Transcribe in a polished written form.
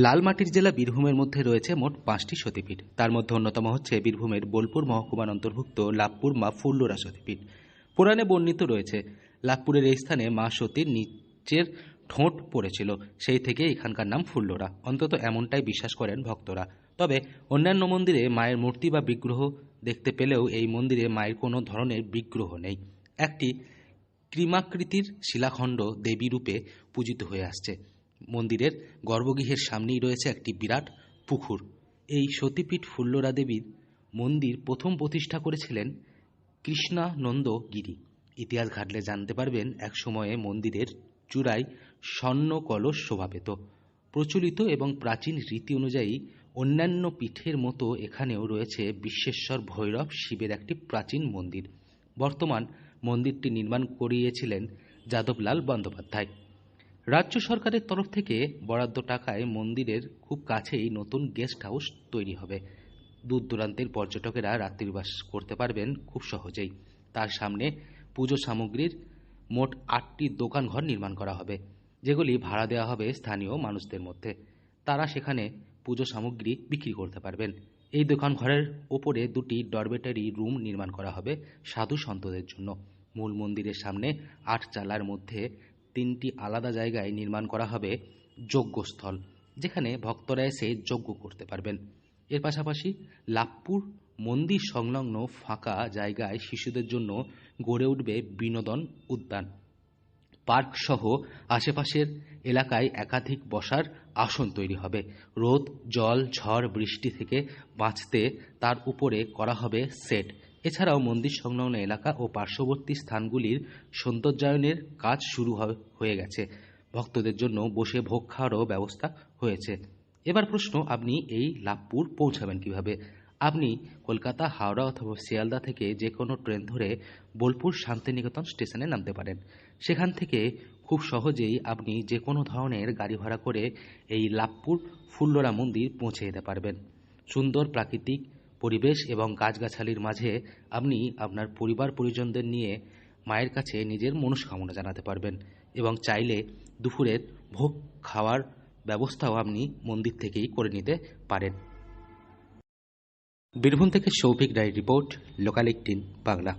লাল মাটির জেলা বীরভূমের মধ্যে রয়েছে মোট 5টি সতীপীঠ। তার মধ্যে অন্যতম হচ্ছে বীরভূমের বোলপুর মহকুমার অন্তর্ভুক্ত লাভপুর মা ফুল্লরা সতীপীঠ। পুরাণে বর্ণিত রয়েছে লাভপুরের এই স্থানে মা সতীর নিচের ঠোঁট পড়েছিল, সেই থেকে এখানকার নাম ফুল্লরা। অন্তত এমনটাই বিশ্বাস করেন ভক্তরা। তবে অন্যান্য মন্দিরে মায়ের মূর্তি বা বিগ্রহ দেখতে পেলেও এই মন্দিরে মায়ের কোনো ধরনের বিগ্রহ নেই। একটি কৃমাকৃতির শিলাখণ্ড দেবী রূপে পূজিত হয়ে আসছে। মন্দিরের গর্ভগৃহের সামনেই রয়েছে একটি বিরাট পুকুর। এই সতীপীঠ ফুল্লরা দেবীর মন্দির প্রথম প্রতিষ্ঠা করেছিলেন কৃষ্ণানন্দ গিরি। ইতিহাস ঘাটলে জানতে পারবেন এক সময়ে মন্দিরের চূড়ায় স্বর্ণ কলস শোভা পেত। প্রচলিত এবং প্রাচীন রীতি অনুযায়ী অন্যান্য পীঠের মতো এখানেও রয়েছে বিশ্বেশ্বর ভৈরব শিবের একটি প্রাচীন মন্দির। বর্তমান মন্দিরটি নির্মাণ করিয়েছিলেন যাদবলাল বন্দ্যোপাধ্যায়। রাজ্য সরকারের তরফ থেকে বরাদ্দ টাকায় মন্দিরের খুব কাছেই নতুন গেস্ট হাউস তৈরি হবে। দূর দূরান্তের পর্যটকেরা রাত্রিবাস করতে পারবেন খুব সহজেই। তার সামনে পুজো সামগ্রীর মোট 8টি দোকানঘর নির্মাণ করা হবে, যেগুলি ভাড়া দেওয়া হবে স্থানীয় মানুষদের মধ্যে। তারা সেখানে পুজো সামগ্রী বিক্রি করতে পারবেন। এই দোকানঘরের ওপরে 2টি ডরমেটরি রুম নির্মাণ করা হবে সাধু সন্তদের জন্য। মূল মন্দিরের সামনে 8 চালার মধ্যে 3টি আলাদা জায়গায় নির্মাণ করা হবে যজ্ঞস্থল, যেখানে ভক্তরা এসে যজ্ঞ করতে পারবেন। এর পাশাপাশি লাভপুর মন্দির সংলগ্ন ফাঁকা জায়গায় শিশুদের জন্য গড়ে উঠবে বিনোদন উদ্যান। পার্ক সহ আশেপাশের এলাকায় একাধিক বসার আসন তৈরি হবে। রোদ, জল, ঝড়, বৃষ্টি থেকে বাঁচতে তার উপরে করা হবে সেট। এছাড়াও মন্দির সংলগ্ন এলাকা ও পার্শ্ববর্তী স্থানগুলির সৌন্দর্যায়নের কাজ শুরু হয়ে গেছে। ভক্তদের জন্য বসে ভোগ খাওয়ারও ব্যবস্থা হয়েছে। এবার প্রশ্ন, আপনি এই লাভপুর পৌঁছাবেন কিভাবে? আপনি কলকাতা, হাওড়া অথবা শিয়ালদা থেকে যে কোনো ট্রেন ধরে বোলপুর শান্তিনিকেতন স্টেশনে নামতে পারেন। সেখান থেকে খুব সহজেই আপনি যে কোনো ধরনের গাড়ি ভাড়া করে এই লাভপুর ফুল্লরা মন্দির পৌঁছে যেতে পারবেন। সুন্দর প্রাকৃতিক পরিবেশ এবং গাছগাছালির মাঝে আপনি আপনার পরিবার পরিজনদের নিয়ে মায়ের কাছে নিজের মনস্কামনা জানাতে পারবেন এবং চাইলে দুপুরের ভোগ খাওয়ার ব্যবস্থাও আপনি মন্দির থেকেই করে নিতে পারেন। বীরভূম থেকে সৌভিক রায়ের রিপোর্ট, লোকাল 18 বাংলা।